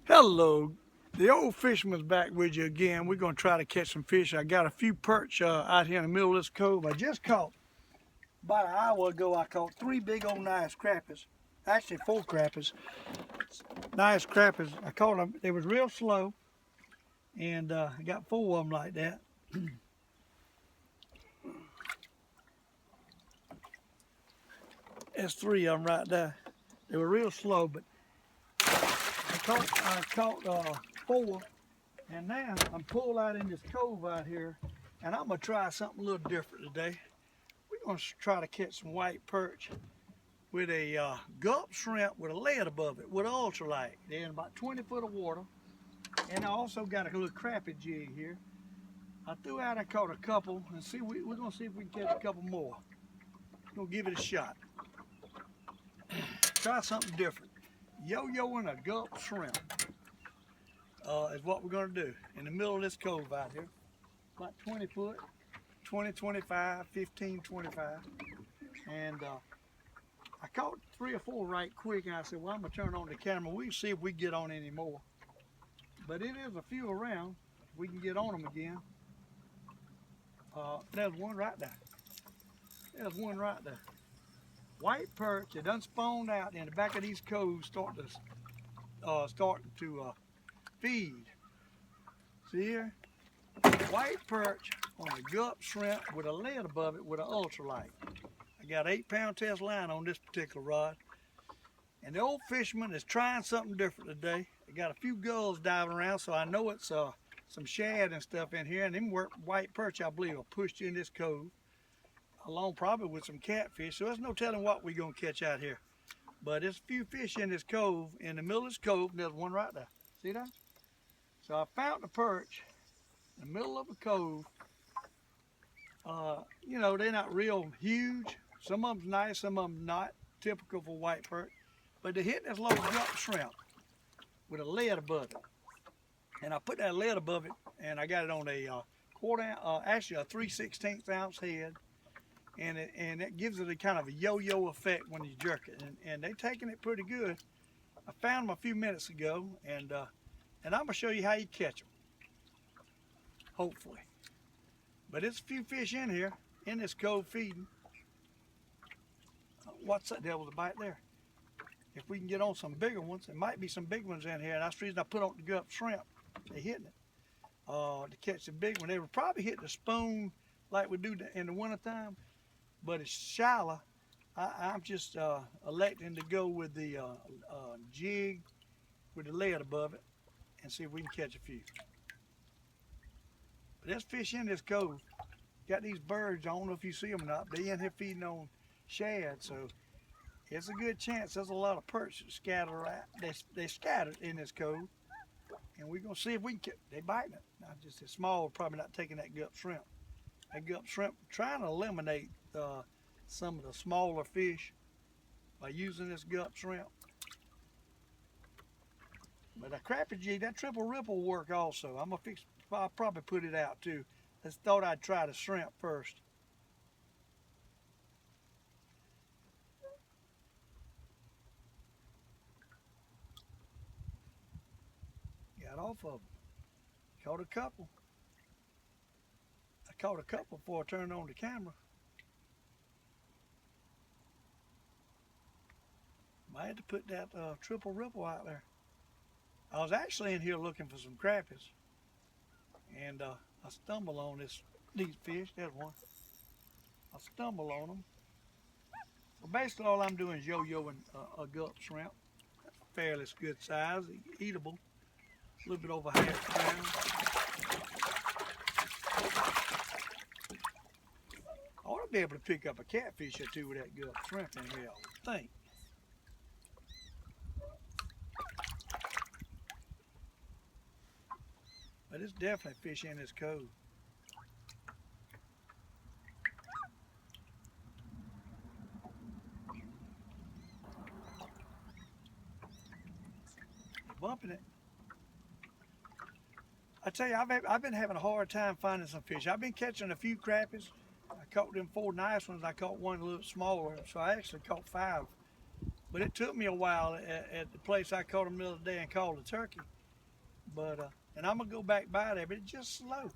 Hello, the old fisherman's back with you again. We're going to try to catch some fish. I got a few perch out here in the middle of this cove. I just caught, about an hour ago, I caught three big old nice crappies. Actually, four crappies. Nice crappies. I caught them. They was real slow, and I got four of them like that. That's three of them right there. They were real slow, but I caught four. And now I'm pulled out in this cove out here, and I'm gonna try something a little different today. We're gonna try to catch some white perch with a gulp shrimp with a lead above it with an ultralight. They're in about 20 foot of water. And I also got a little crappie jig here. I threw out, I caught a couple, and we're gonna see if we can catch a couple more. We're gonna give it a shot. Try something different. Yo-yo and a gulp shrimp. Is what we're going to do in the middle of this cove out here. About 20 foot, 20, 25, 15, 25. And I caught three or four right quick, and I said, well, I'm going to turn on the camera. We'll see if we get on any more. But it is a few around. We can get on them again. There's one right there. There's one right there. White perch, they done spawned out in the back of these coves, starting to feed. See here? White perch on a gulp shrimp with a lead above it with an ultralight. I got 8-pound test line on this particular rod. And the old fisherman is trying something different today. I got a few gulls diving around, so I know it's some shad and stuff in here. And them white perch, I believe, are pushed in this cove, along probably with some catfish. So there's no telling what we're going to catch out here. But there's a few fish in this cove, in the middle of this cove, and there's one right there. See that? So I found the perch in the middle of a cove. You know, they're not real huge. Some of them's nice, some of them not. Typical for white perch. But they're hitting this little gulp shrimp with a lead above it. And I put that lead above it, and I got it on a actually a 3/16 ounce head. And it gives it a kind of a yo-yo effect when you jerk it. And they're taking it pretty good. I found them a few minutes ago, and I'm going to show you how you catch them, hopefully. But there's a few fish in here, in this cove feeding. What's that devil's bite there? If we can get on some bigger ones, there might be some big ones in here. And that's the reason I put on the gulp shrimp. They're hitting it to catch the big one. They would probably hit the spoon like we do in the wintertime, but it's shallow. I'm just electing to go with the jig with the lead above it, and see if we can catch a few. But there's fish in this cove. Got these birds, I don't know if you see them or not, but they in here feeding on shad, so it's a good chance there's a lot of perch scattered around. They scattered in this cove, and we're gonna see if we can catch. They biting it. Not just as small, probably not taking that gulp shrimp. That gulp shrimp, trying to eliminate some of the smaller fish by using this gulp shrimp. But that crappie jig, that triple ripple will work also. I'll probably put it out too. Just thought I'd try the shrimp first. Got off of them. Caught a couple. I caught a couple before I turned on the camera. Might have to put that triple ripple out there. I was actually in here looking for some crappies, and I stumbled on these fish. There's one. I stumbled on them. Well, basically all I'm doing is yo-yoing a gulp shrimp. That's fairly good size, eatable. A little bit over half pound. I ought to be able to pick up a catfish or two with that gulp shrimp in here, I would think. But it's definitely fish in this cove. Bumping it. I tell you, I've been having a hard time finding some fish. I've been catching a few crappies. I caught them 4 nice ones. I caught one a little smaller, so I actually caught 5. But it took me a while at the place I caught them the other day and called a turkey. But and I'm gonna go back by there, but it's just slow.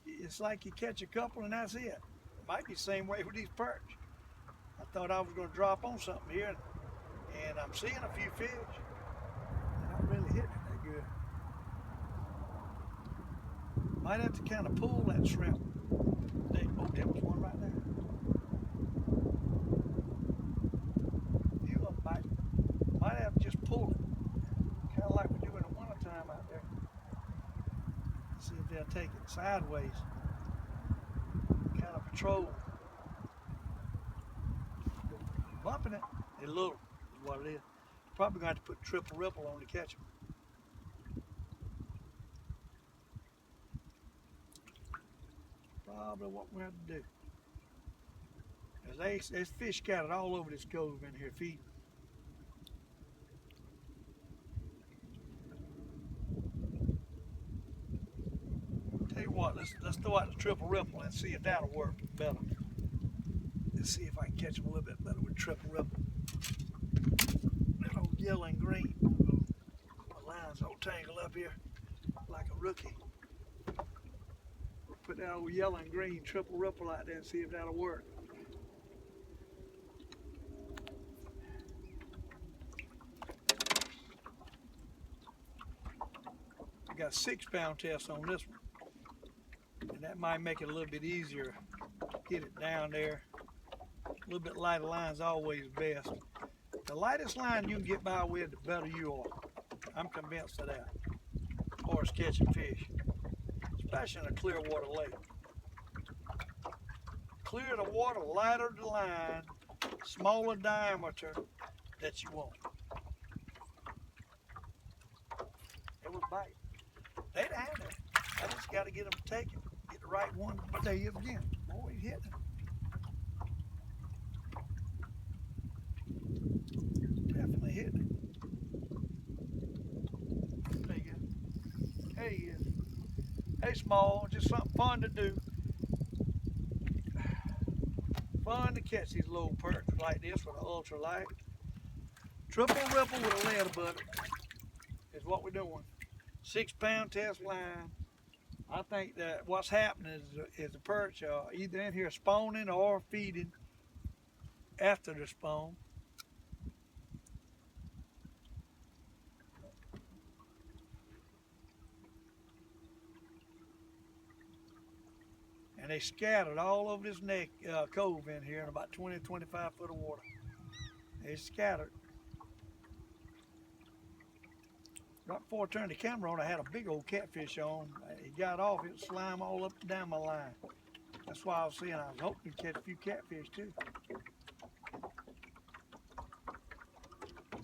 It's like you catch a couple and that's it. Might be the same way with these perch. I thought I was gonna drop on something here, and I'm seeing a few fish. They're not really hitting it that good. Might have to kind of pull that shrimp. Oh, there was one right there. You up, bite. Might have to just pull it, kind of like we do in the wintertime out there. See if they'll take it sideways. Kind of patrol. Bumping it. It's little, is what it is. Probably going to have to put triple ripple on to catch them. Probably what we have to do. There's fish scattered all over this cove in here feeding. Tell you what, let's throw out the triple ripple and see if that'll work better. Let's see if I can catch them a little bit better with triple ripple. That old yellow and green. My line's all tangled up here like a rookie. We'll put that old yellow and green triple ripple out there and see if that'll work. I got a 6-pound test on this one. And that might make it a little bit easier. Get it down there. A little bit lighter line's always best. The lightest line you can get by with, the better you are. I'm convinced of that. As far as catching fish, especially in a clear water lake. Clearer the water, lighter the line, smaller diameter that you want. It was biting. They down there. I just got to get them to take it. Get the right one. But there you again. Boy, he's hitting it. Definitely hitting it. There you go. There he is. Hey, small. Just something fun to do. Fun to catch these little perch like this with an ultralight. Triple ripple with a lead butter is what we're doing. 6-pound test line. I think that what's happening is the perch are either in here spawning or feeding after the spawn. And they scattered all over this cove in here in about 20 to 25 foot of water. They scattered. Right before I turned the camera on, I had a big old catfish on. He got off, it was slime all up and down my line. That's why I was saying I was hoping to catch a few catfish too.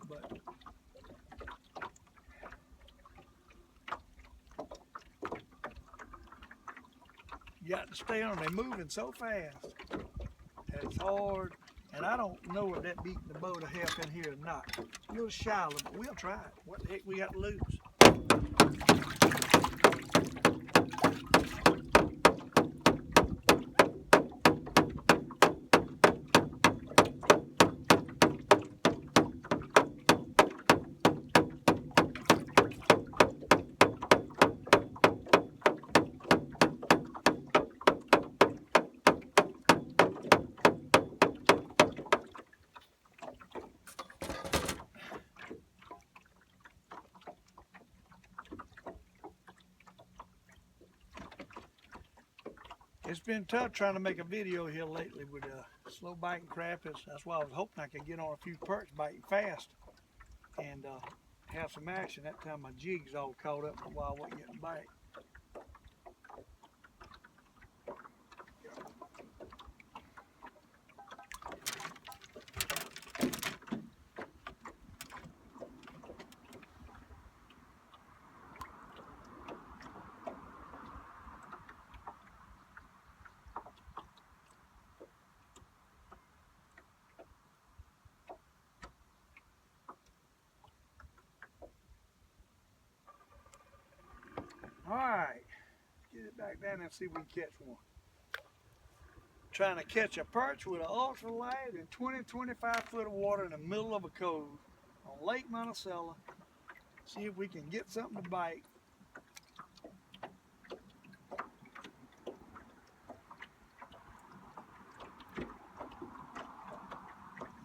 But you got to stay on them. They're moving so fast. And it's hard. And I don't know if that beating the boat will help in here or not. A little shallow, but we'll try it. What the heck we got to lose? It's been tough trying to make a video here lately with slow biting crappers. That's why I was hoping I could get on a few perch biting fast and have some action. That time my jigs all caught up while I wasn't getting bite. All right, get it back down and see if we can catch one. trying to catch a perch with an ultralight in 20-25 foot of water in the middle of a cove on Lake Monticello. See if we can get something to bite.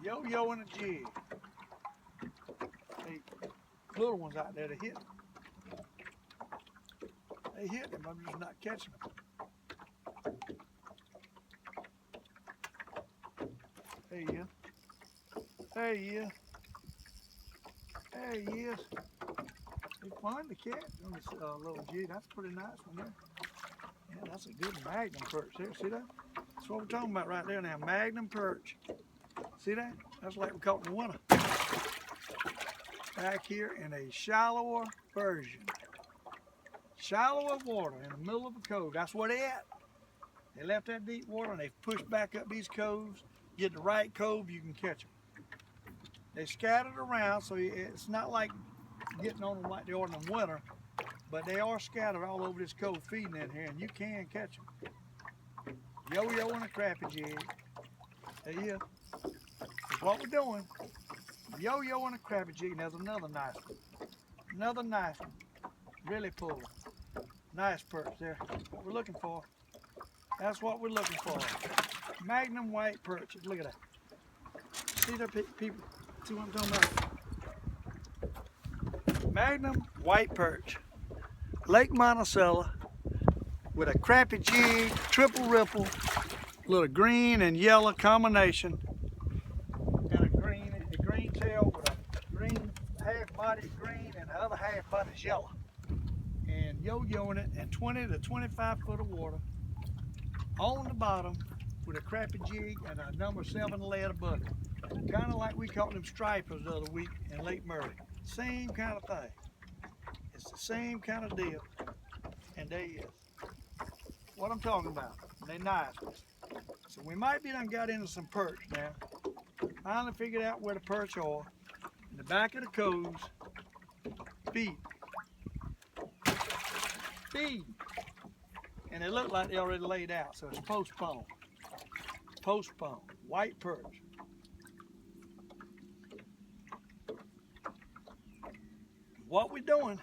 Yo-yo and a jig. Hey, little ones out there, they hit. They hit them, I'm just not catching them. There he is. There he is. There he is. It's fun to catch on this little jig. That's a pretty nice one there. Yeah, that's a good magnum perch there. See that? That's what we're talking about right there now. Magnum perch. See that? That's like we caught in the winter. Back here in a shallower version. Shallower water in the middle of a cove. That's where they at. They left that deep water and they've pushed back up these coves. Get the right cove, you can catch them. They scattered around, so it's not like getting on them like they are in the winter, but they are scattered all over this cove feeding in here, and you can catch them. Yo-yo and a crappie jig. There you go. That's what we're doing. Yo-yo and a crappie jig. And there's another nice one. Another nice one. Really pulling. Nice perch there. What we're looking for. That's what we're looking for. Magnum white perch. Look at that. See that, people? See what I'm talking about? Magnum white perch. Lake Monticello with a crappie jig, triple ripple, little green and yellow combination. Got a green tail with a green half body's green and the other half body's yellow. And yo-yoing it in 20 to 25 foot of water on the bottom with a crappie jig and a number 7 lead above it. Kind of like we caught them stripers the other week in Lake Murray. Same kind of thing. It's the same kind of deal. And there he is. What I'm talking about. They nice ones. So we might be done got into some perch now. Finally figured out where the perch are. In the back of the coves. Feed. Feed. And they look like they already laid out, so it's postponed. Postponed. White perch. What we doing?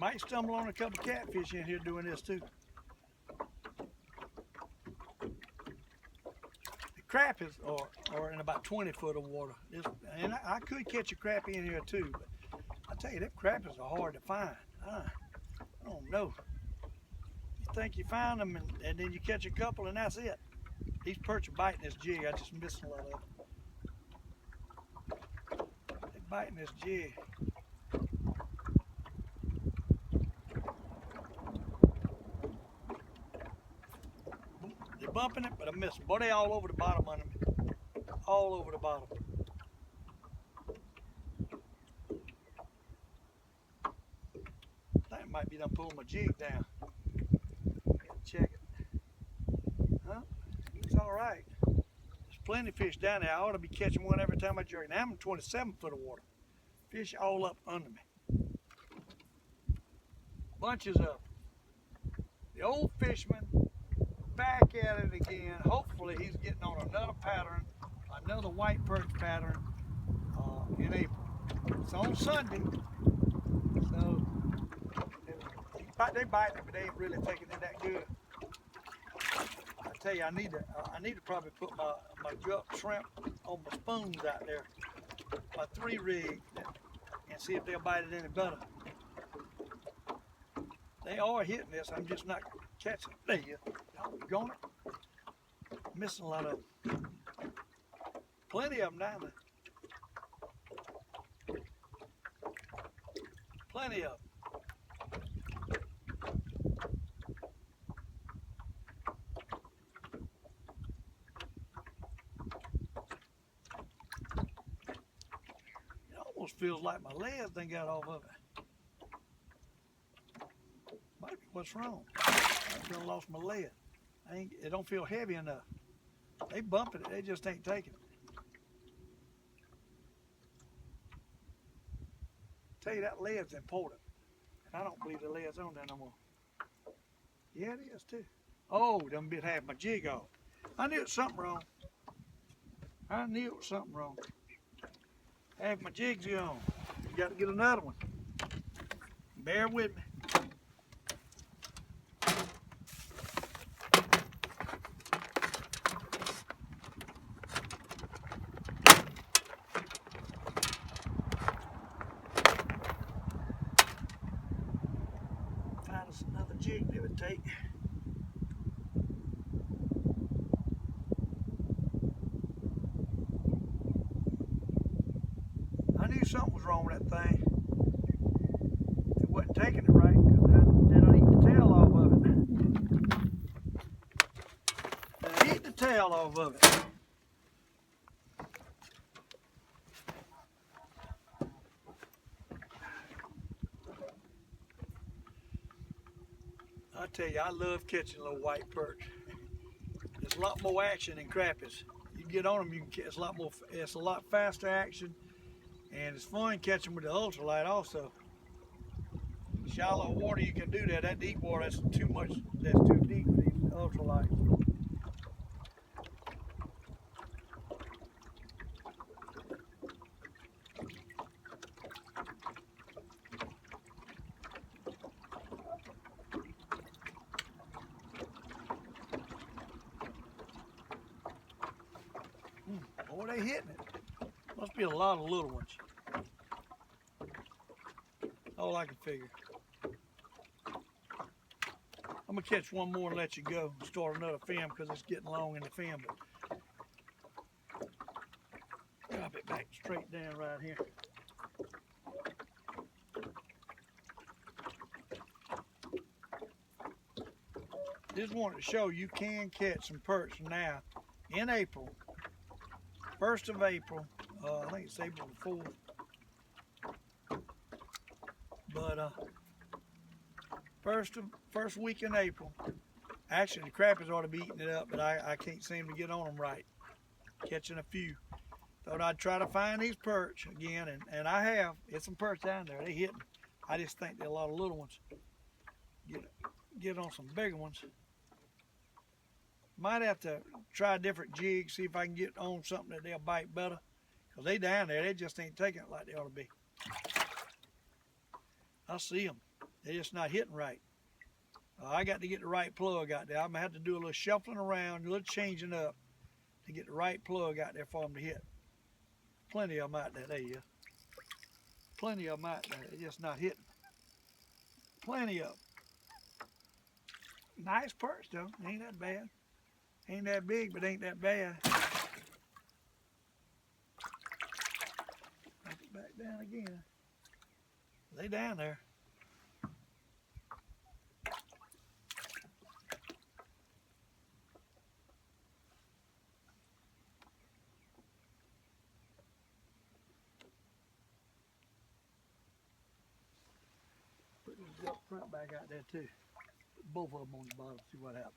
Might stumble on a couple catfish in here doing this too. The crappies are in about 20 foot of water. And I could catch a crappie in here too, but I tell you, them crappies are hard to find. I don't know. You think you find them and then you catch a couple and that's it. These perch are biting this jig. I just missed a lot of them. They're biting this jig. They're bumping it, but I missed them. Boy, they all over the bottom under me. All over the bottom. I think I might be done pulling my jig down. Check it. Huh? Looks all right. There's plenty of fish down there. I ought to be catching one every time I jerk. Now I'm in 27 foot of water. Fish all up under me. Bunches of them. The old fisherman back at it again. Hopefully he's getting on another pattern, another white perch pattern in April. It's on Sunday, so they bite it, but they ain't really taking it that good. I tell you, I need to probably put my shrimp on my spoons out there, my 3 rig, and see if they'll bite it any better. They are hitting this. I'm just not catching. There you go. Going it. Missing a lot of them. Plenty of them down there. Plenty of them. It almost feels like my legs done got off of it. Might be what's wrong. I done lost my lead. It don't feel heavy enough. They bumping it, they just ain't taking it. Tell you that lead's important. And I don't believe the lead's on there no more. Yeah, it is too. Oh, done bit half my jig off. I knew it was something wrong. I knew it was something wrong. Half my jig's gone. You got to get another one. Bear with me. Find us another jig that would take. I knew something was wrong with that thing. It wasn't taking it right because then I eat the tail off of it. I eat the tail off of it. I tell you, I love catching little white perch. There's a lot more action than crappies. You get on them, you can catch. It's a lot more. It's a lot faster action, and it's fun catching with the ultralight also. Shallow water, you can do that. That deep water, that's too much. That's too deep for these ultralight. Boy, they hitting it. Must be a lot of little ones. All I can figure. I'm gonna catch one more and let you go. Start another film because it's getting long in the film. But drop it back straight down right here. Just wanted to show you can catch some perch now in April. 1st of April. I think it's April the 4th. But first week in April. Actually, the crappies ought to be eating it up, but I can't seem to get on them right. Catching a few. Thought I'd try to find these perch again, and I have. It's some perch down there. They hitting. I just think they're a lot of little ones. Get on some bigger ones. Might have to try different jigs, see if I can get on something that they'll bite better. Because they down there, they just ain't taking it like they ought to be. I see them. They're just not hitting right. I got to get the right plug out there. I'm going to have to do a little shuffling around, a little changing up to get the right plug out there for them to hit. Plenty of them out there. There you go. Plenty of them out there. They're just not hitting. Plenty of them. Nice perch though. Ain't that bad. Ain't that big, but ain't that bad. Drop it back down again. They down there. Put this up front back out there too. Put both of them on the bottom, see what happens.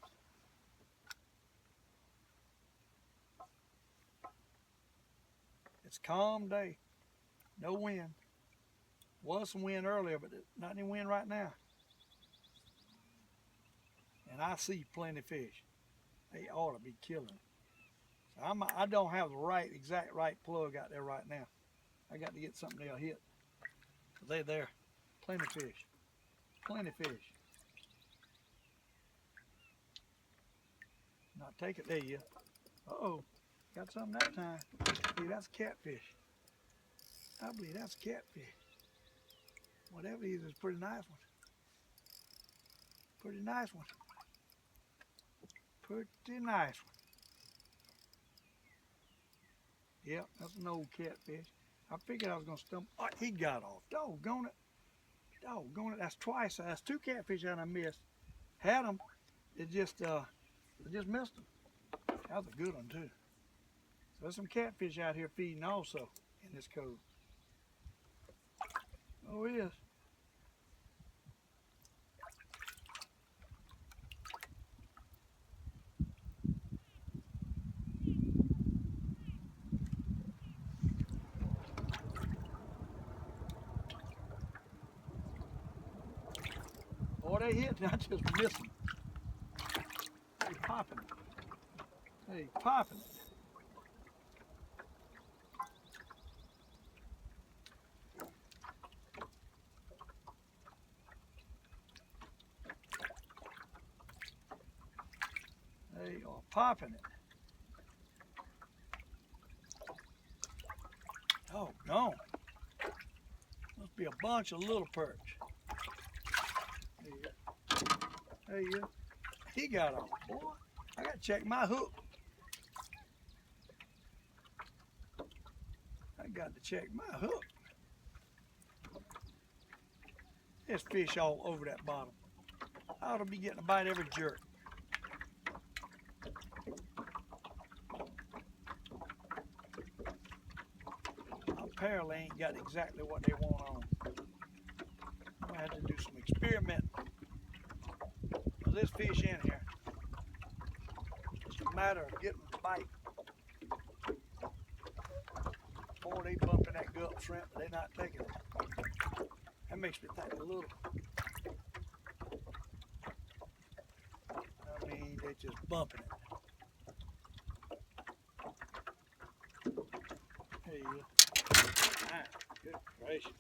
It's a calm day. No wind. Was some wind earlier, but not any wind right now. And I see plenty of fish. They ought to be killing. So I don't have the exact right plug out there right now. I got to get something they'll hit. They're there. Plenty of fish. Plenty of fish. Not take it. There you go. Uh-oh. Got something that time. See, that's catfish. I believe that's catfish. Whatever it is a pretty nice one. Pretty nice one. Pretty nice one. Yep, that's an old catfish. I figured I was going to stumble. Oh, he got off. Doggone it. Doggone it. That's twice. That's two catfish that I missed. Had them. It just missed them. That was a good one too. So there's some catfish out here feeding also in this cove. Oh, it is. they hit, I just miss them. They popping it. They popping it. They are popping it. Oh, gone. Must be a bunch of little perch. There you go. There you go. He got off, boy. I gotta check my hook. I got to check my hook. There's fish all over that bottom. I ought to be getting a bite every jerk. Apparently ain't got exactly what they want on. I'm gonna have to do some experimenting. Well, there's fish in here. It's a matter of getting them to bite. Or they bumping that gut shrimp, but they're not taking it. That makes me think a little. I mean, they're just bumping it. There you go. Ah, good gracious.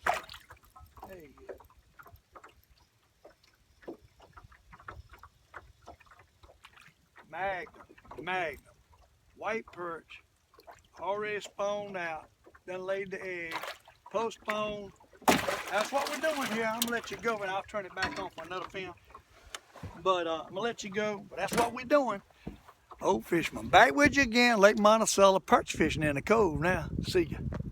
There you go. Magnum. White perch. Already spawned out. Done laid the egg. Postponed. That's what we're doing here. I'm going to let you go and I'll turn it back on for another film. But I'm going to let you go. But that's what we're doing. Old fisherman. Back with you again. Lake Monticello. Perch fishing in the cove now. See ya.